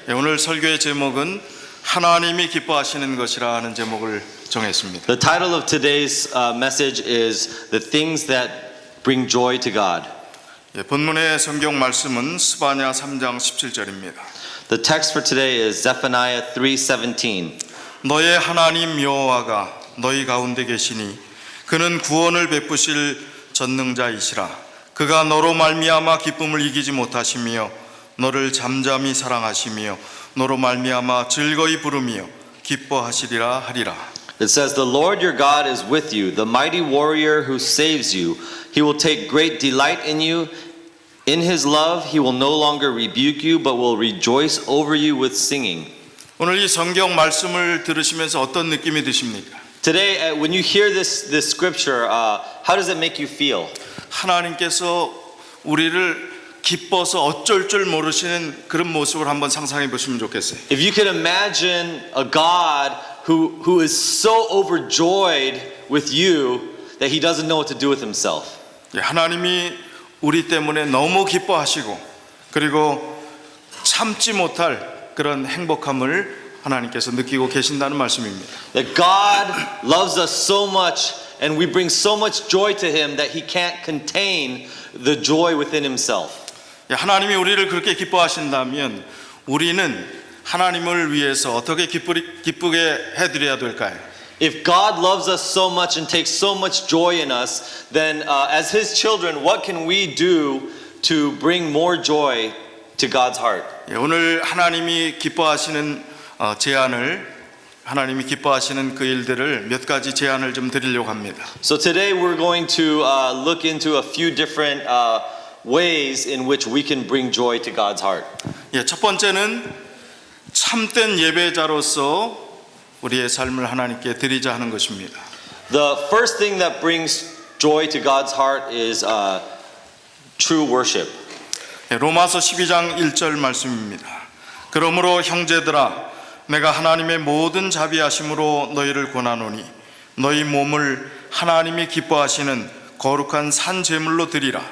오늘 설교의 제목은 하나님이 기뻐하시는 것이라 하는 제목을 정했습니다. The title of today's message is The Things That Bring Joy to God. 본문의 성경 말씀은 스바냐 3장 17절입니다. The text for today is Zephaniah 3:17. 너의 하나님 여호와가 너희 가운데 계시니 그는 구원을 베푸실 전능자이시라. 그가 너로 말미암아 기쁨을 이기지 못하시며 너를 잠잠히 사랑하시며 너로 말미암아 즐거이 부르며 기뻐하시리라 하리라. It says, The Lord your God is with you, the mighty warrior who saves you. He will take great delight in you. In his love, he will no longer rebuke you, but will rejoice over you with singing. 오늘 이 성경 말씀을 들으시면서 어떤 느낌이 드십니까? Today, when you hear this scripture, how does it make you feel? 하나님께서 우리를 기뻐서 어쩔 줄 모르시는 그런 모습을 한번 상상해 보시면 좋겠어요. If you could imagine a God who is so overjoyed with you that he doesn't know what to do with himself. 하나님이 우리 때문에 너무 기뻐하시고 그리고 참지 못할 그런 행복함을 하나님께서 느끼고 계신다는 말씀입니다. That God loves us so much and we bring so much joy to him that he can't contain the joy within himself. 하나님이 우리를 그렇게 기뻐하신다면 우리는 하나님을 위해서 어떻게 기쁘게 해드려야 될까요? If God loves us so much and takes so much joy in us, then as his children, what can we do to bring more joy to God's heart? 오늘 하나님이 기뻐하시는 하나님이 기뻐하시는 그 일들을 몇 가지 제안을 좀 드리려고 합니다. So today we're going to look into a few different ways in which we can bring joy to God's heart. 첫 번째는 참된 예배자로서 우리의 삶을 하나님께 드리자 하는 것입니다. The first thing that brings joy to God's heart is true worship. 로마서 12장 1절 말씀입니다. 그러므로 형제들아 내가 하나님의 모든 자비하심으로 너희를 권하노니 너희 몸을 하나님이 기뻐하시는 거룩한 산 제물로 드리라.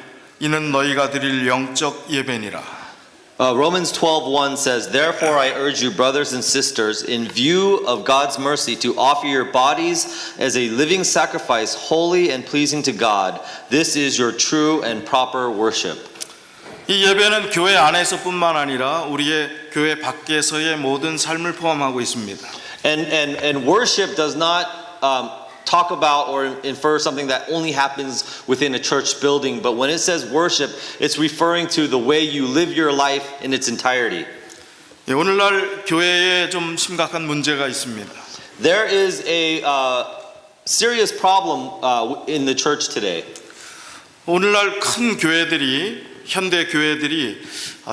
이는 너희가 드릴 영적 예배니라. Romans 12:1 says, Therefore I urge you, brothers and sisters, in view of God's mercy, to offer your bodies as a living sacrifice, holy and pleasing to God. This is your true and proper worship. 이 예배는 교회 안에서뿐만 아니라 우리의 교회 밖에서의 모든 삶을 포함하고 있습니다. And worship does not talk about or infer something that only happens within a church building, but when it says worship, it's referring to the way you live your life in its entirety. 오늘날 교회에 좀 심각한 문제가 있습니다. There is a serious problem in the church today. 오늘날 큰 교회들이 현대 교회들이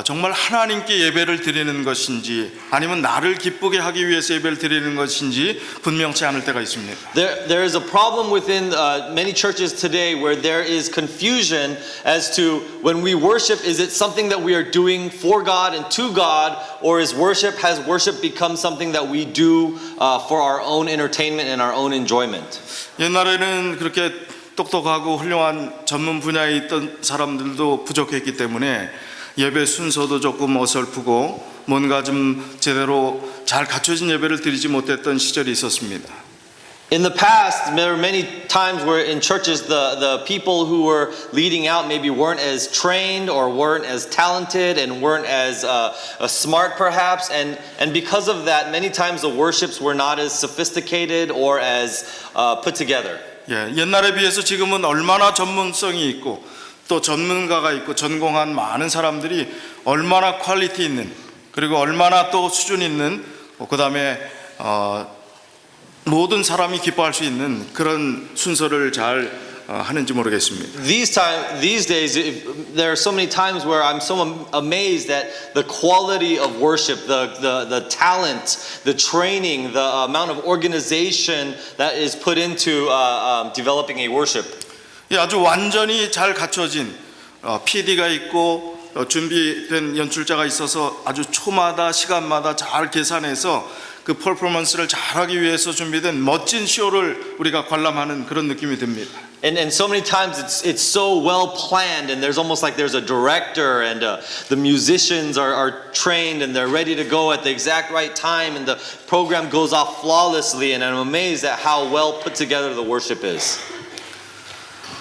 정말 하나님께 예배를 드리는 것인지 아니면 나를 기쁘게 하기 위해서 예배를 드리는 것인지 분명치 않을 때가 있습니다. There is a problem within many churches today where there is confusion as to when we worship, is it something that we are doing for God and to God, or has worship become something that we do for our own entertainment and our own enjoyment? 옛날에는 그렇게 똑똑하고 훌륭한 전문 분야에 있던 사람들도 부족했기 때문에 예배 순서도 조금 어설프고 뭔가 좀 제대로 잘 갖춰진 예배를 드리지 못했던 시절이 있었습니다. In the past, there were many times where in churches the people who were leading out maybe weren't as trained or weren't as talented and weren't as smart perhaps, and because of that, many times the worships were not as sophisticated or as put together. 옛날에 비해서 지금은 얼마나 전문성이 있고 또 전문가가 있고 전공한 많은 사람들이 얼마나 퀄리티 있는 그리고 얼마나 또 수준 있는 그 다음에 모든 사람이 기뻐할 수 있는 그런 순서를 잘 하는지 모르겠습니다. These days, there are so many times where I'm so amazed at the quality of worship, the talent, the training, the amount of organization that is put into developing a worship. 아주 완전히 잘 갖춰진 PD가 있고 준비된 연출자가 있어서 아주 초마다 시간마다 잘 계산해서 그 퍼포먼스를 잘하기 위해서 준비된 멋진 쇼를 우리가 관람하는 그런 느낌이 듭니다. And so many times it's so well planned, and there's almost like there's a director, and the musicians are trained and they're ready to go at the exact right time, and the program goes off flawlessly, and I'm amazed at how well put together the worship is.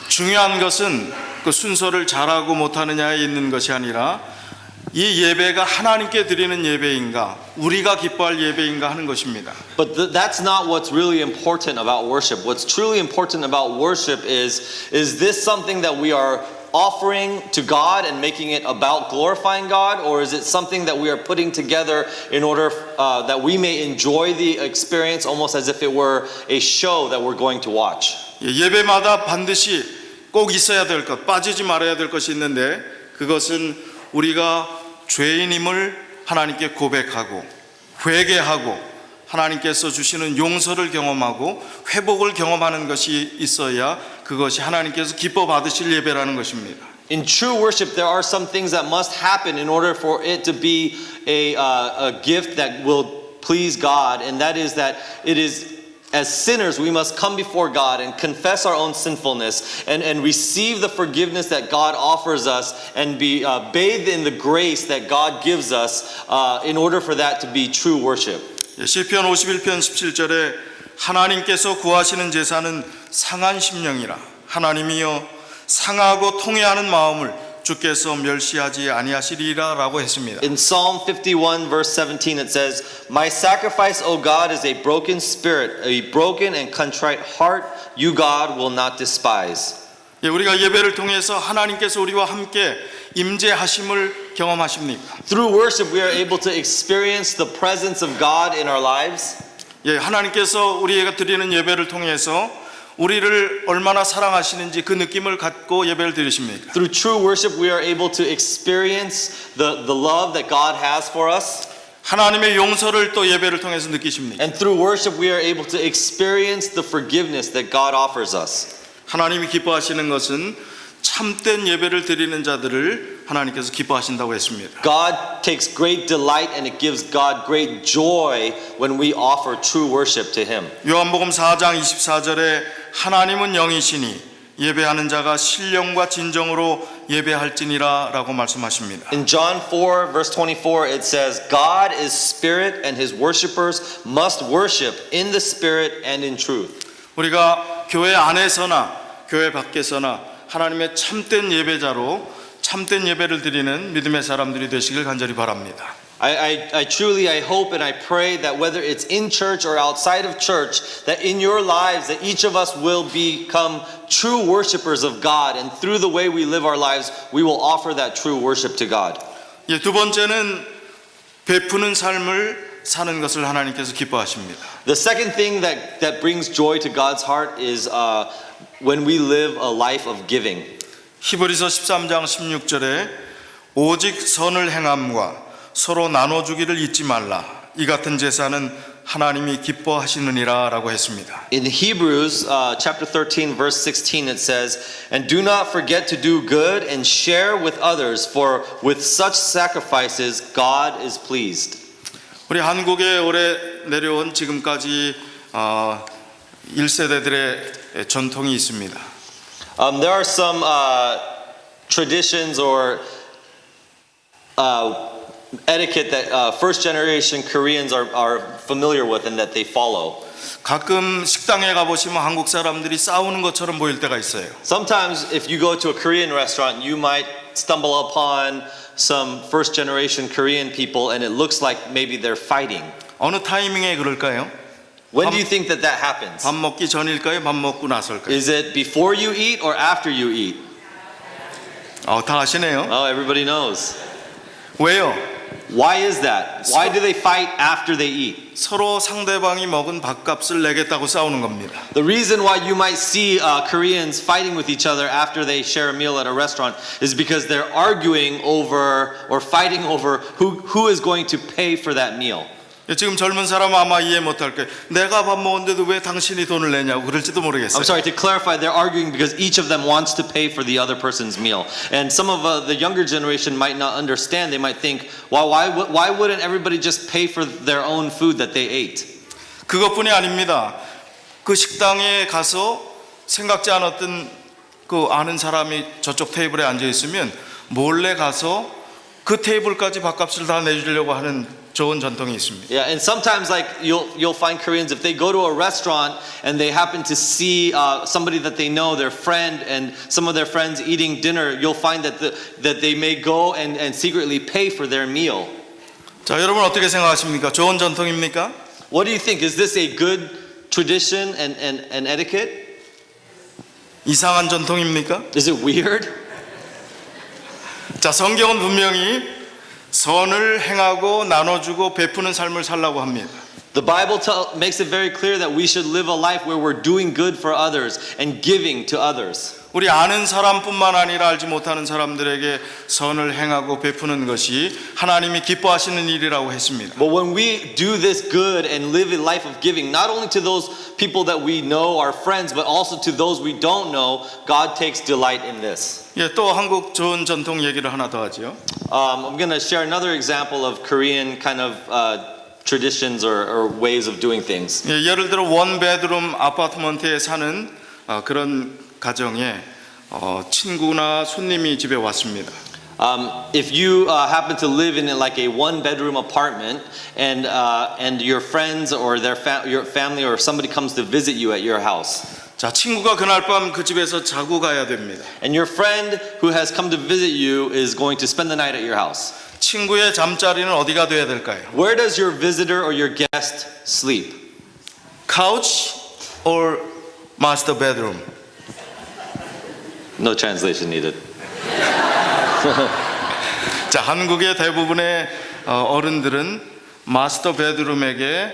중요한 것은 그 순서를 잘하고 못하느냐에 있는 것이 아니라 이 예배가 하나님께 드리는 예배인가 우리가 기뻐할 예배인가 하는 것입니다. But that's not what's really important about worship. What's truly important about worship is this something that we are offering to God and making it about glorifying God, or is it something that we are putting together in order that we may enjoy the experience almost as if it were a show that we're going to watch? 예배마다 반드시 꼭 있어야 될 것, 빠지지 말아야 될 것이 있는데 그것은 우리가 죄인임을 하나님께 고백하고 회개하고 하나님께서 주시는 용서를 경험하고 회복을 경험하는 것이 있어야 그것이 하나님께서 기뻐 받으실 예배라는 것입니다. In true worship, there are some things that must happen in order for it to be a gift that will please God, and that is that it is as sinners, we must come before God and confess our own sinfulness and receive the forgiveness that God offers us and be bathed in the grace that God gives us in order for that to be true worship. 시편 51편 17절에 하나님께서 구하시는 제사는 상한 심령이라 하나님이여 상하고 통회하는 마음을 주께서 멸시하지 아니하시리라 라고 했습니다. In Psalm 51 verse 17 it says, My sacrifice, O God, is a broken spirit, a broken and contrite heart, you God will not despise. 우리가 예배를 통해서 하나님께서 우리와 함께 임재하심을 경험하십니까? Through worship we are able to experience the presence of God in our lives. 하나님께서 우리에게 드리는 예배를 통해서 우리를 얼마나 사랑하시는지 그 느낌을 갖고 예배를 드리십니까? Through true worship we are able to experience the love that God has for us. 하나님의 용서를 또 예배를 통해서 느끼십니까? And through worship we are able to experience the forgiveness that God offers us. 하나님이 기뻐하시는 것은 참된 예배를 드리는 자들을 하나님께서 기뻐하신다고 했습니다. God takes great delight and it gives God great joy when we offer true worship to Him. 요한복음 4장 24절에 하나님은 영이시니 예배하는 자가 신령과 진정으로 예배할지니라 라고 말씀하십니다. In John 4 verse 24 it says, God is spirit and His worshipers must worship in the spirit and in truth. 우리가 교회 안에서나 교회 밖에서나 하나님의 참된 예배자로 참된 예배를 드리는 믿음의 사람들이 되시길 간절히 바랍니다. I truly hope and I pray that whether it's in church or outside of church, that in your lives that each of us will become true worshipers of God, and through the way we live our lives we will offer that true worship to God. 두 번째는 베푸는 삶을 사는 것을 하나님께서 기뻐하십니다. The second thing that brings joy to God's heart is when we live a life of giving. 히브리서 13장 16절에 오직 선을 행함과 서로 나눠주기를 잊지 말라. 이 같은 제사는 하나님이 기뻐하시느니라 라고 했습니다. In Hebrews chapter 13 verse 16 it says, And do not forget to do good and share with others, for with such sacrifices God is pleased. 우리 한국에 오래 내려온 지금까지 1세대들의 전통이 있습니다. There are some traditions or etiquette that first generation Koreans are familiar with and that they follow. 가끔 식당에 가보시면 한국 사람들이 싸우는 것처럼 보일 때가 있어요. Sometimes if you go to a Korean restaurant, you might stumble upon some first generation Korean people and it looks like maybe they're fighting. 어느 타이밍에 그럴까요? When do you think that happens? 밥 먹기 전일까요? 밥 먹고 나서일까요? Is it before you eat or after you eat? 다 아시네요. Oh, everybody knows. 왜요? Why is that? Why do they fight after they eat? 서로 상대방이 먹은 밥값을 내겠다고 싸우는 겁니다. The reason why you might see Koreans fighting with each other after they share a meal at a restaurant is because they're arguing over or fighting over who is going to pay for that meal. 지금 젊은 사람은 아마 이해 못할 거예요. 내가 밥 먹었는데도 왜 당신이 돈을 내냐고 그럴지도 모르겠어요. I'm sorry, to clarify, they're arguing because each of them wants to pay for the other person's meal. And some of the younger generation might not understand. They might think, well, why wouldn't everybody just pay for their own food that they ate? 그것뿐이 아닙니다. 그 식당에 가서 생각지 않았던 그 아는 사람이 저쪽 테이블에 앉아 있으면 몰래 가서 그 테이블까지 밥값을 다 내주려고 하는 좋은 전통이 있습니다. Yeah, and sometimes like you'll find Koreans if they go to a restaurant and they happen to see somebody that they know, their friend, and some of their friends eating dinner, you'll find that that they may go and secretly pay for their meal. 자, 여러분 어떻게 생각하십니까? 좋은 전통입니까? What do you think? Is this a good tradition and etiquette? 이상한 전통입니까? Is it weird? 자, 성경은 분명히 선을 행하고 나눠주고 베푸는 삶을 살라고 합니다. The Bible makes it very clear that we should live a life where we're doing good for others and giving to others. 우리 아는 사람뿐만 아니라 알지 못하는 사람들에게 선을 행하고 베푸는 것이 하나님이 기뻐하시는 일이라고 했습니다. But when we do this good and live a life of giving, not only to those people that we know, our friends, but also to those we don't know, God takes delight in this. 예, 또 한국 좋은 전통 얘기를 하나 더 하죠. I'm going to share another example of Korean kind of traditions or ways of doing things. 예, 예를 들어 원 베드룸 아파트먼트에 사는 그런 가정에 친구나 손님이 집에 왔습니다. If you happen to live in like a one-bedroom apartment and your friends or your family or somebody comes to visit you at your house, 자, 친구가 그날 밤 그 집에서 자고 가야 됩니다. and your friend who has come to visit you is going to spend the night at your house, 친구의 잠자리는 어디가 돼야 될까요? where does your visitor or your guest sleep? Couch or master bedroom? No translation needed. 자, 한국의 대부분의 어른들은 마스터 베드룸에게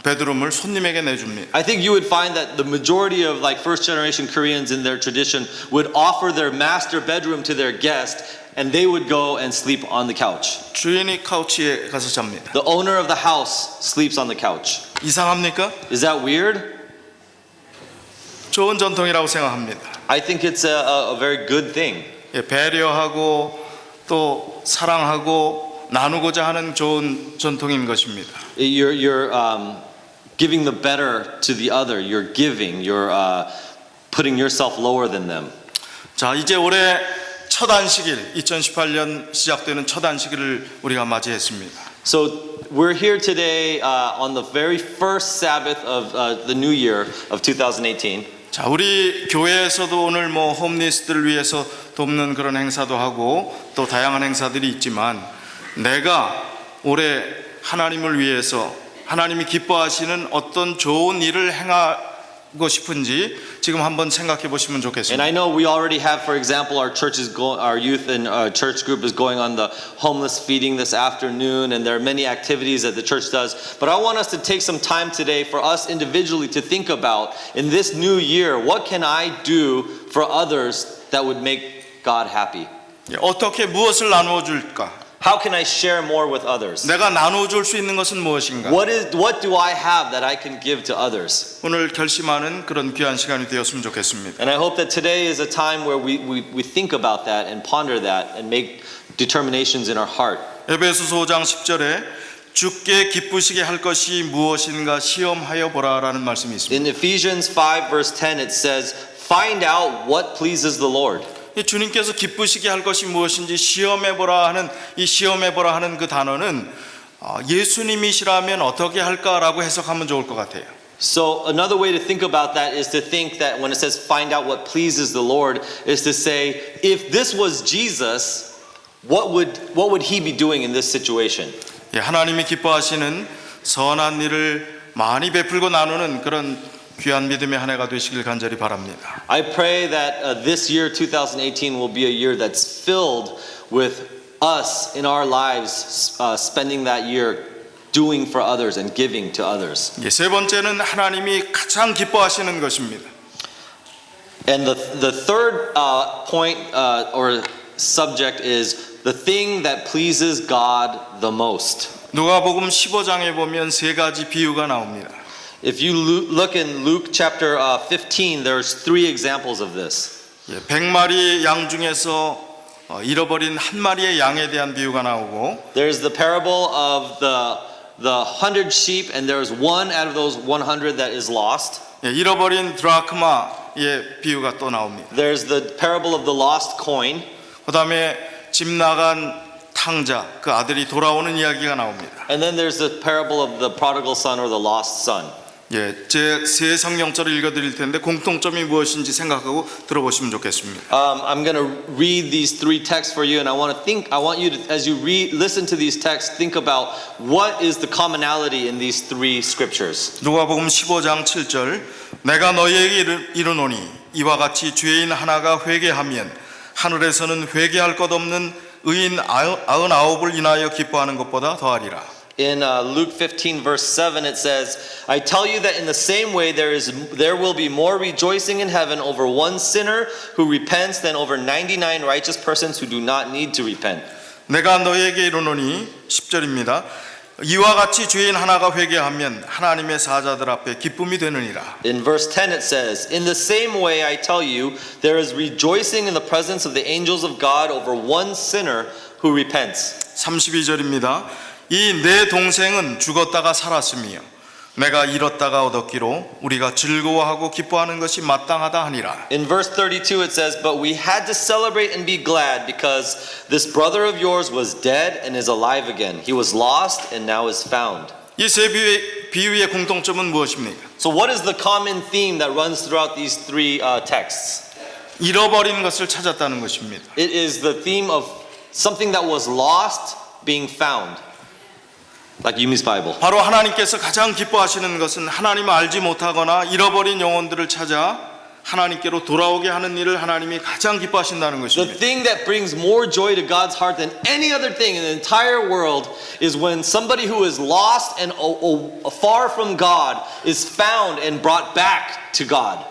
베드룸을 손님에게 내줍니다. I think you would find that the majority of like first generation Koreans in their tradition would offer their master bedroom to their guest and they would go and sleep on the couch. 주인이 카우치에 가서 잡니다. The owner of the house sleeps on the couch. 이상합니까? Is that weird? 좋은 전통이라고 생각합니다. I think it's a very good thing. 예, 배려하고 또 사랑하고 나누고자 하는 좋은 전통인 것입니다. You're giving the better to the other. You're giving. You're putting yourself lower than them. 자, 이제 올해 첫 안식일, 2018년 시작되는 첫 안식일을 우리가 맞이했습니다. So we're here today on the very first Sabbath of the new year of 2018. 자, 우리 교회에서도 오늘 뭐 홈리스들을 위해서 돕는 그런 행사도 하고 또 다양한 행사들이 있지만 내가 올해 하나님을 위해서 하나님이 기뻐하시는 어떤 좋은 일을 행하고 싶은지 지금 한번 생각해 보시면 And 좋겠습니다. I know we already have, for example, our youth and church group is going on the homeless feeding this afternoon, and there are many activities that the church does. But I want us to take some time today for us individually to think about in this new year, what can I do for others that would make God happy? 예, 어떻게 무엇을 나누어 줄까? How can I share more with others? 내가 나누어 줄 수 있는 것은 무엇인가? What do I have that I can give to others? 오늘 결심하는 그런 귀한 시간이 되었으면 좋겠습니다. And I hope that today is a time where we think about that and ponder that and make determinations in our heart. 에베소서 5장 10절에 주께 기쁘시게 할 것이 무엇인가 시험하여 보라라는 말씀이 있습니다. In Ephesians 5 verse 10 it says, find out what pleases the Lord. 이 주님께서 기쁘시게 할 것이 무엇인지 시험해보라 하는 이 시험해보라 하는 그 단어는 예수님이시라면 어떻게 할까라고 해석하면 좋을 것 같아요. So another way to think about that is to think that when it says find out what pleases the Lord is to say, if this was Jesus, what would he be doing in this situation? 예, 하나님이 기뻐하시는 선한 일을 많이 베풀고 나누는 그런 귀한 믿음의 한 해가 되시길 간절히 바랍니다. I pray that this year 2018 will be a year that's filled with us in our lives spending that year doing for others and giving to others. 예, 세 번째는 하나님이 가장 기뻐하시는 것입니다. And the third point or subject is the thing that pleases God the most. 누가복음 15장에 보면 세 가지 비유가 나옵니다. If you look in Luke chapter 15, there's three examples of this. 예, 100마리 양 중에서 잃어버린 한 마리의 양에 대한 비유가 나오고 There's the parable of the 100 sheep and there's one out of those 100 that is lost. 예, 잃어버린 드라크마의 비유가 또 나옵니다. There's the parable of the lost coin. 그 다음에 집 나간 탕자, 그 아들이 돌아오는 이야기가 나옵니다. And then there's the parable of the prodigal son or the lost son. 예, 제 세 성경절을 읽어드릴 텐데 공통점이 무엇인지 생각하고 들어보시면 좋겠습니다. I'm going to read these three texts for you, and I want you to, as you listen to these texts, think about what is the commonality in these three scriptures. 누가복음 15장 7절 내가 너희에게 이르노니 이와 같이 죄인 하나가 회개하면 하늘에서는 회개할 것 없는 의인 99을 인하여 기뻐하는 것보다 더하리라. In Luke 15 verse 7 it says, I tell you that in the same way there will be more rejoicing in heaven over one sinner who repents than over 99 righteous persons who do not need to repent. 내가 너희에게 이르노니 10절입니다. 이와 같이 죄인 하나가 회개하면 하나님의 사자들 앞에 기쁨이 되느니라. In verse 10 it says, In the same way I tell you, there is rejoicing in the presence of the angels of God over one sinner who repents. 32절입니다. 이 내 동생은 죽었다가 살았으며 내가 잃었다가 얻었기로 우리가 즐거워하고 기뻐하는 것이 마땅하다 하니라. In verse 32 it says, But we had to celebrate and be glad because this brother of yours was dead and is alive again. He was lost and now is found. 이 세 비유의 공통점은 무엇입니까? So what is the common theme that runs throughout these three texts? 잃어버린 것을 찾았다는 것입니다. It is the theme of something that was lost being found. Like Yumi's Bible. 바로 하나님께서 가장 기뻐하시는 것은 하나님을 알지 못하거나 잃어버린 영혼들을 찾아 하나님께로 돌아오게 하는 일을 하나님이 가장 기뻐하신다는 The 것입니다. thing that brings more joy to God's heart than any other thing in the entire world is when somebody who is lost and far from God is found and brought back to God.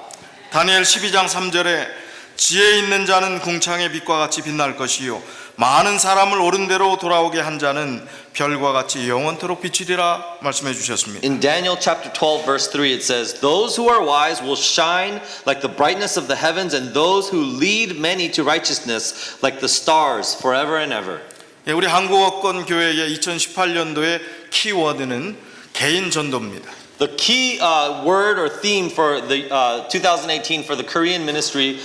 다니엘 12장 3절에 지혜 있는 자는 궁창의 빛과 같이 빛날 것이요 많은 사람을 옳은 대로 돌아오게 한 자는 별과 같이 영원토록 비치리라 말씀해 주셨습니다. In Daniel chapter 12 verse 3 it says, Those who are wise will shine like the brightness of the heavens and those who lead many to righteousness like the stars forever and ever. 예, 우리 한국어권 교회의 2018년도의 키워드는 개인 전도입니다. The key word or theme for the 2018 for the Korean ministry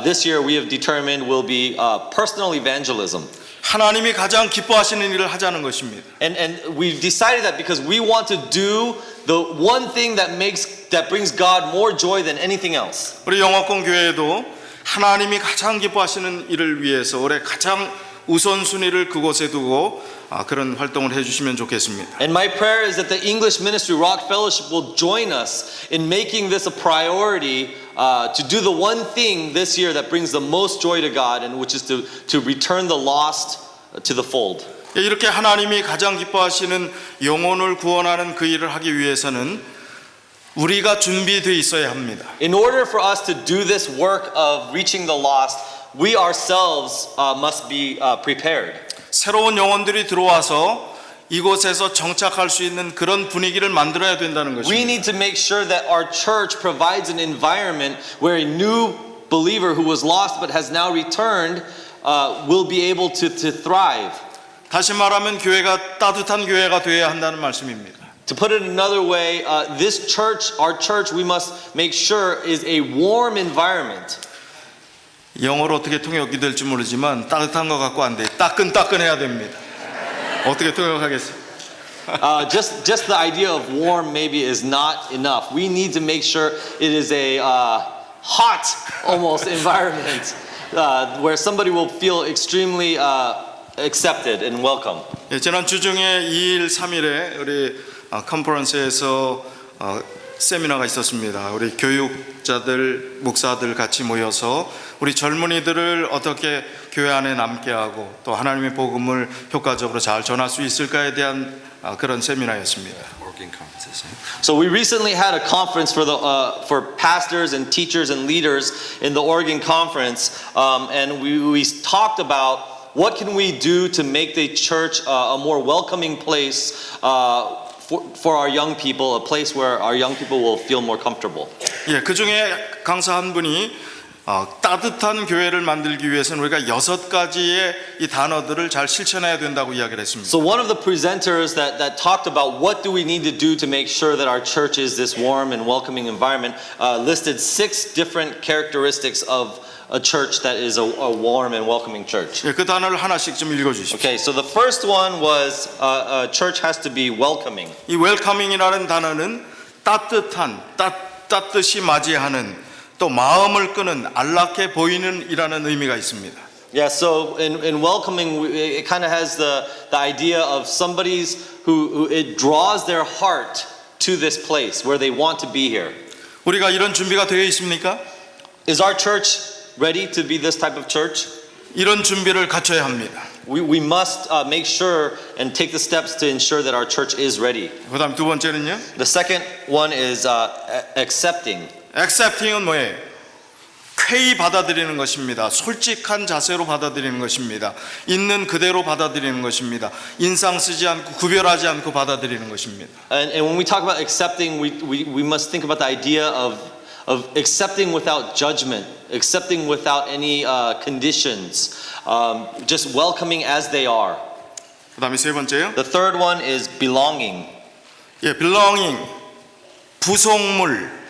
this year we have determined will be personal evangelism. 하나님이 가장 기뻐하시는 일을 하자는 것입니다. And we've decided that because we want to do the one thing that brings God more joy than anything else. 우리 영어권 교회도 하나님이 가장 기뻐하시는 일을 위해서 올해 가장 우선순위를 그곳에 두고 그런 활동을 해주시면 좋겠습니다. And my prayer is that the English ministry, Rock Fellowship, will join us in making this a priority to do the one thing this year that brings the most joy to God, and which is to return the lost to the fold. 이렇게 하나님이 가장 기뻐하시는 영혼을 구원하는 그 일을 하기 위해서는 우리가 준비되어 있어야 합니다. In order for us to do this work of reaching the lost, we ourselves must be prepared. 새로운 영혼들이 들어와서 이곳에서 정착할 수 있는 그런 분위기를 만들어야 된다는 We 것입니다. need to make sure that our church provides an environment where a new believer who was lost but has now returned will be able to thrive. 다시 말하면 교회가 따뜻한 교회가 되어야 한다는 말씀입니다. To put it another way, this church, our church, we must make sure is a warm environment. 영어로 어떻게 통역이 될지 모르지만 따뜻한 거 갖고 안 돼. 따끈따끈해야 됩니다. 어떻게 통역하겠어요? Just the idea of warm maybe is not enough. We need to make sure it is a hot almost environment where somebody will feel extremely accepted and welcome. 예, 지난 주중에 2일, 3일에 우리 컨퍼런스에서 세미나가 있었습니다. 우리 교육자들, 목사들 같이 모여서 우리 젊은이들을 어떻게 교회 안에 남게 하고 또 하나님의 복음을 효과적으로 잘 전할 수 있을까에 대한 그런 세미나였습니다. So we recently had a conference for pastors and teachers and leaders in the Oregon conference, and we talked about what can we do to make the church a more welcoming place for our young people, a place where our young people will feel more comfortable. 예, 그 중에 강사 한 분이 따뜻한 교회를 만들기 위해서는 우리가 6가지의 이 단어들을 잘 실천해야 된다고 이야기를 했습니다. So one of the presenters that talked about what do we need to do to make sure that our church is this warm and welcoming environment listed 6 different characteristics of a church that is a warm and welcoming church. 그 단어를 하나씩 좀 읽어주십시오. Okay, so the first one was a church has to be welcoming. 이 웰커밍이라는 단어는 따뜻한, 따뜻이 맞이하는, 또 마음을 끄는, 안락해 보이는 이라는 의미가 있습니다. Yeah, so in welcoming, it kind of has the idea of somebody's who it draws their heart to this place where they want to be here. 우리가 이런 준비가 되어 있습니까? Is our church ready to be this type of church? 이런 준비를 갖춰야 합니다. We must make sure and take the steps to ensure that our church is ready. 그 다음 두 번째는요. The second one is accepting. accepting은 뭐예요? 쾌히 받아들이는 것입니다. 솔직한 자세로 받아들이는 것입니다. 있는 그대로 받아들이는 것입니다. 인상 쓰지 않고 구별하지 않고 받아들이는 것입니다. And when we talk about accepting, we must think about the idea of accepting without judgment, accepting without any conditions, just welcoming as they are. 그 다음에 세 번째요. The third one is belonging. 예, belonging, 부속물.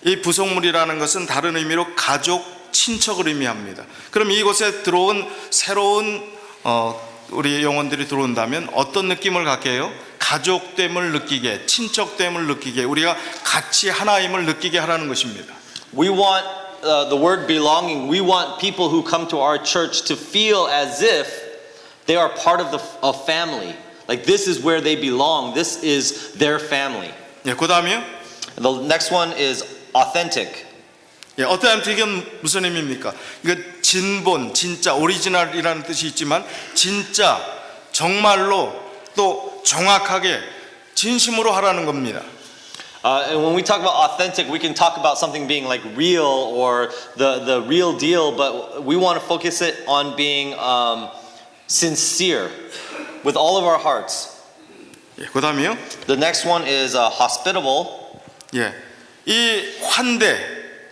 이 부속물이라는 것은 다른 의미로 가족, 친척을 의미합니다. 그럼 이곳에 들어온 새로운 우리 영혼들이 들어온다면 어떤 느낌을 갖게 해요? 가족됨을 느끼게, 친척됨을 느끼게, 우리가 같이 하나임을 느끼게 하라는 것입니다. We want the word belonging. We want people who come to our church to feel as if they are part of a family. Like this is where they belong. This is their family. 예, 그 다음에요. The next one is authentic. 예, 어텐틱은 무슨 의미입니까? 이거 진본, 진짜, 오리지널이라는 뜻이 있지만 진짜, 정말로 또 정확하게 진심으로 하라는 겁니다. And when we talk about authentic, we can talk about something being like real or the real deal, but we want to focus it on being sincere with all of our hearts. 예, 그 다음에요. The next one is hospitable. 예, 이 환대,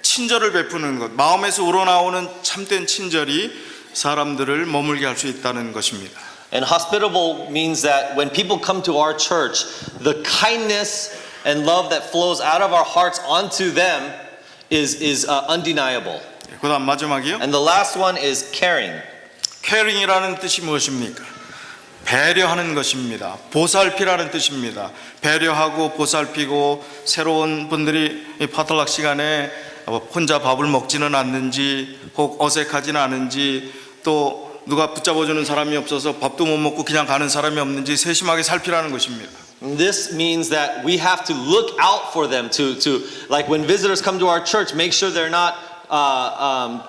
친절을 베푸는 것, 마음에서 우러나오는 참된 친절이 사람들을 머물게 할 수 있다는 것입니다. And hospitable means that when people come to our church, the kindness and love that flows out of our hearts onto them is undeniable. 예, 그 다음 마지막이요. And the last one is caring. caring이라는 뜻이 무엇입니까? 배려하는 것입니다. 보살피라는 뜻입니다. 배려하고 보살피고 새로운 분들이 이 파틀락 시간에 혼자 밥을 먹지는 않는지 혹 어색하지는 않은지 또 누가 붙잡아주는 사람이 없어서 밥도 못 먹고 그냥 가는 사람이 없는지 세심하게 살피라는 것입니다. This means that we have to look out for them to like when visitors come to our church, make sure they're not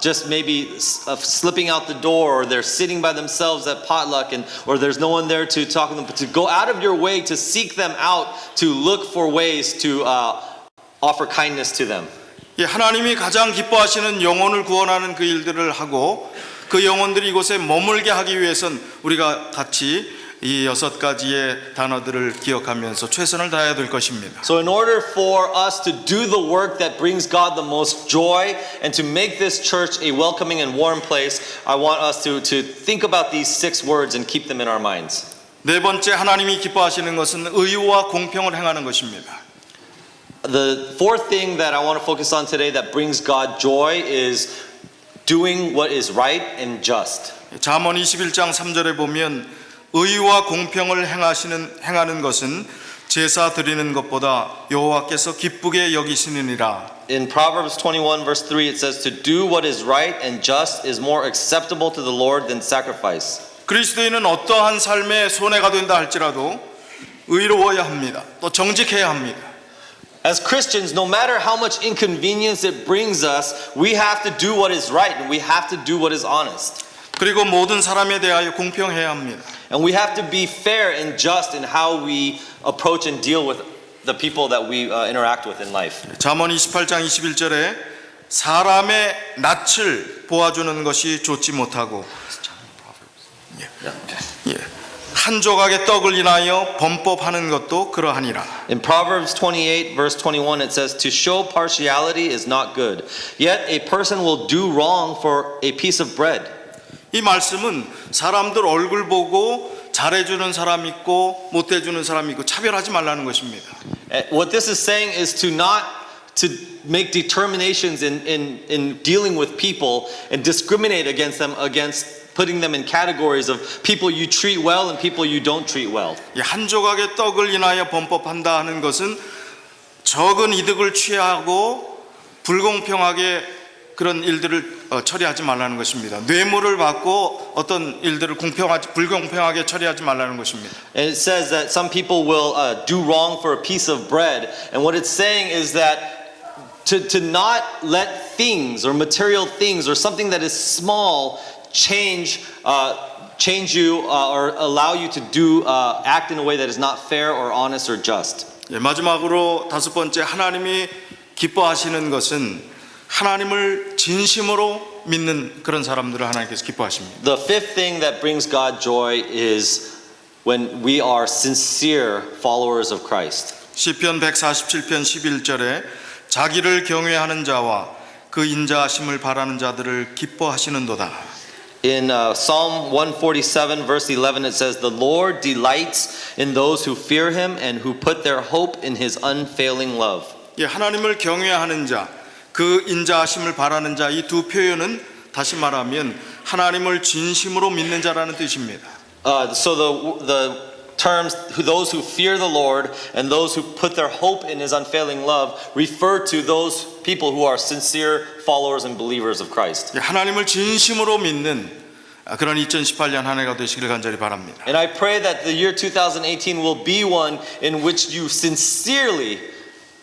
just maybe slipping out the door or they're sitting by themselves at potluck or there's no one there to talk to them, but to go out of your way to seek them out, to look for ways to offer kindness to them. 예, 하나님이 가장 기뻐하시는 영혼을 구원하는 그 일들을 하고 그 영혼들이 이곳에 머물게 하기 위해선 우리가 같이 이 6가지의 단어들을 기억하면서 최선을 다해야 될 것입니다. So in order for us to do the work that brings God the most joy and to make this church a welcoming and warm place, I want us to think about these 6 words and keep them in our minds. 네 번째 하나님이 기뻐하시는 것은 의와 공평을 행하는 것입니다. The fourth thing that I want to focus on today that brings God joy is doing what is right and just. 잠언 21장 3절에 보면 의와 공평을 행하는 것은 제사 드리는 것보다 여호와께서 기쁘게 여기시느니라. In Proverbs 21 verse 3 it says to do what is right and just is more acceptable to the Lord than sacrifice. 그리스도인은 어떠한 삶에 손해가 된다 할지라도 의로워야 합니다. 또 정직해야 합니다. As Christians, no matter how much inconvenience it brings us, we have to do what is right and we have to do what is honest. 그리고 모든 사람에 대하여 공평해야 합니다. And we have to be fair and just in how we approach and deal with the people that we interact with in life. 잠언 28장 21절에 사람의 낯을 보아주는 것이 좋지 못하고 한 조각의 떡을 인하여 범법하는 것도 그러하니라. In Proverbs 28 verse 21 it says, to show partiality is not good. Yet a person will do wrong for a piece of bread. 이 말씀은 사람들 얼굴 보고 잘해주는 사람 있고 못해주는 사람 있고 차별하지 말라는 것입니다. What this is saying is to not to make determinations in dealing with people and discriminate against them, against putting them in categories of people you treat well and people you don't treat well. 이 한 조각의 떡을 인하여 범법한다 하는 것은 적은 이득을 취하고 불공평하게 그런 일들을 처리하지 말라는 것입니다. 뇌물을 받고 어떤 일들을 불공평하게 처리하지 말라는 것입니다. And it says that some people will do wrong for a piece of bread, and what it's saying is that to not let things or material things or something that is small change you or allow you to act in a way that is not fair or honest or just. 예, 마지막으로 다섯 번째, 하나님이 기뻐하시는 것은 하나님을 진심으로 믿는 그런 사람들을 하나님께서 기뻐하십니다. The fifth thing that brings God joy is when we are sincere followers of Christ. 시편 147편 11절에 자기를 경외하는 자와 그 인자하심을 바라는 자들을 기뻐하시는도다. In Psalm 147 verse 11 it says, the Lord delights in those who fear him and who put their hope in his unfailing love. 예, 하나님을 경외하는 자, 그 인자하심을 바라는 자, 이 두 표현은 다시 말하면 하나님을 진심으로 믿는 자라는 뜻입니다. So the terms, those who fear the Lord and those who put their hope in his unfailing love, refer to those people who are sincere followers and believers of Christ. 예, 하나님을 진심으로 믿는 그런 2018년 한 해가 되시기를 간절히 바랍니다. And I pray that the year 2018 will be one in which you sincerely,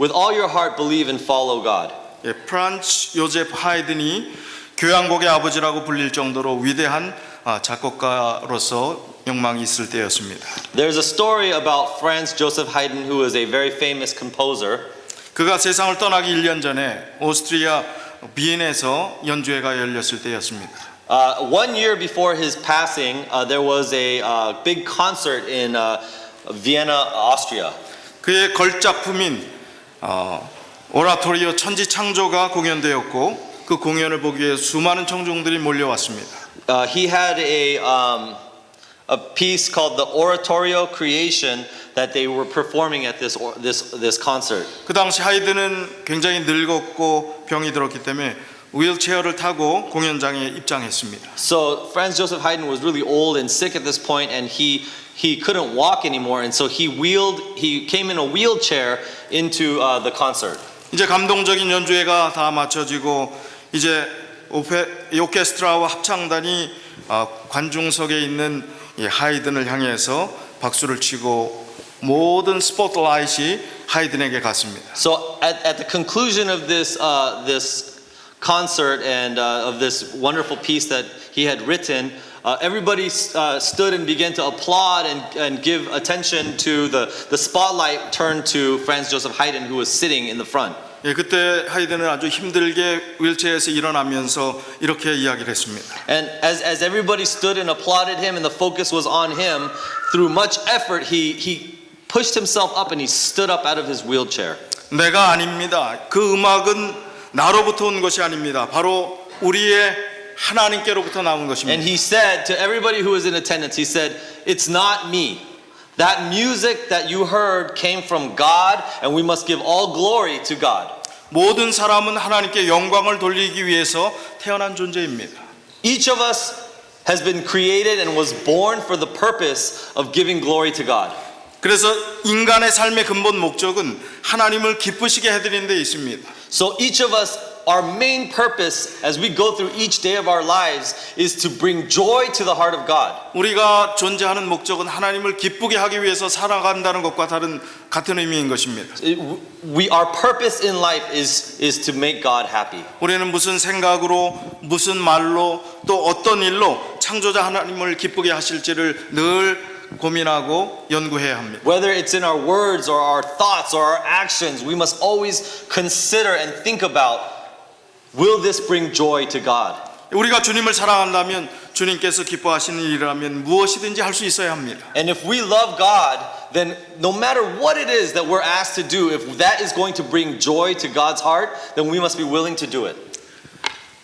with all your heart, believe and follow God. 예, 프란츠 요제프 하이든이 교향곡의 아버지라고 불릴 정도로 위대한 작곡가로서 명망이 있을 때였습니다. There's a story about Franz Joseph Haydn, who is a very famous composer. 그가 세상을 떠나기 1년 전에 오스트리아 비엔에서 연주회가 열렸을 때였습니다. 1 year before his passing, there was a big concert in Vienna, Austria. 그의 걸작품인 오라토리오 천지창조가 공연되었고 그 공연을 보기 위해 수많은 청중들이 몰려왔습니다. He had a piece called the Oratorio Creation that they were performing at this concert. 그 당시 하이든은 굉장히 늙었고 병이 들었기 때문에 휠체어를 타고 공연장에 입장했습니다. So Franz Joseph Haydn was really old and sick at this point, and he couldn't walk anymore, and so he came in a wheelchair into the concert. 이제 감동적인 연주회가 다 마쳐지고 이제 오케스트라와 합창단이 관중석에 있는 이 하이든을 향해서 박수를 치고 모든 스포트라이트이 하이든에게 갔습니다. So at the conclusion of this concert and of this wonderful piece that he had written, everybody stood and began to applaud and give attention to the spotlight turned to Franz Joseph Haydn, who was sitting in the front. 예, 그때 하이든은 아주 힘들게 휠체어에서 일어나면서 이렇게 이야기를 했습니다. And as everybody stood and applauded him and the focus was on him, through much effort he pushed himself up and he stood up out of his wheelchair. 내가 아닙니다. 그 음악은 나로부터 온 것이 아닙니다. 바로 우리의 하나님께로부터 나온 것입니다. And he said to everybody who was in attendance, he said, it's not me. That music that you heard came from God, and we must give all glory to God. 모든 사람은 하나님께 영광을 돌리기 위해서 태어난 존재입니다. Each of us has been created and was born for the purpose of giving glory to God. 그래서 인간의 삶의 근본 목적은 하나님을 기쁘시게 해드리는 데 있습니다. So each of us, our main purpose as we go through each day of our lives is to bring joy to the heart of God. 우리가 존재하는 목적은 하나님을 기쁘게 하기 위해서 살아간다는 것과 같은 의미인 것입니다. Our purpose in life is to make God happy. 우리는 무슨 생각으로, 무슨 말로, 또 어떤 일로 창조자 하나님을 기쁘게 하실지를 늘 고민하고 연구해야 합니다. Whether it's in our words or our thoughts or our actions, we must always consider and think about, will this bring joy to God? 우리가 주님을 사랑한다면 주님께서 기뻐하시는 일이라면 무엇이든지 할 수 있어야 합니다. And if we love God, then no matter what it is that we're asked to do, if that is going to bring joy to God's heart, then we must be willing to do it.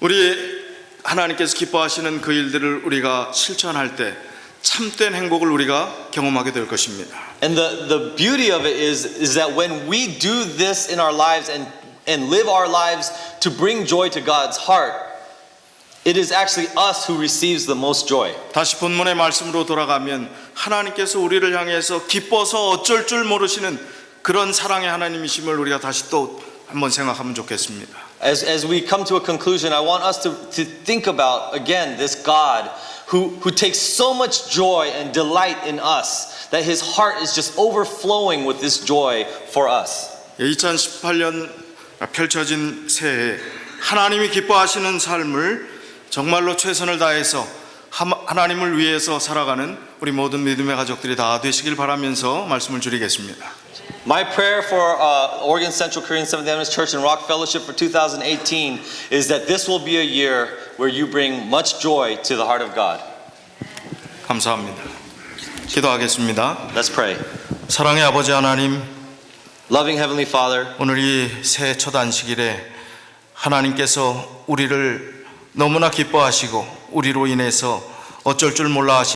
우리 하나님께서 기뻐하시는 그 일들을 우리가 실천할 때 참된 행복을 우리가 경험하게 될 것입니다. And the beauty of it is that when we do this in our lives and live our lives to bring joy to God's heart, it is actually us who receives the most joy. 다시 본문의 말씀으로 돌아가면 하나님께서 우리를 향해서 기뻐서 어쩔 줄 모르시는 그런 사랑의 하나님이심을 우리가 다시 또 한번 생각하면 좋겠습니다. As we come to a conclusion, I want us to think about again this God who takes so much joy and delight in us that his heart is just overflowing with this joy for us. 2018년 펼쳐진 새해 하나님이 기뻐하시는 삶을 정말로 최선을 다해서 하나님을 위해서 살아가는 우리 모든 믿음의 가족들이 다 되시길 바라면서 말씀을 드리겠습니다. My prayer for Oregon Central Korean Seventh Adventist Church and Rock Fellowship for 2018 is that this will be a year where you bring much joy to the heart of God. 감사합니다. 기도하겠습니다. Let's pray. 사랑의 아버지 하나님, Loving Heavenly Father, 오늘 이 새해 첫 안식일에 하나님께서 우리를 너무나 기뻐하시고 우리로 인해서 어쩔 줄 몰라 하시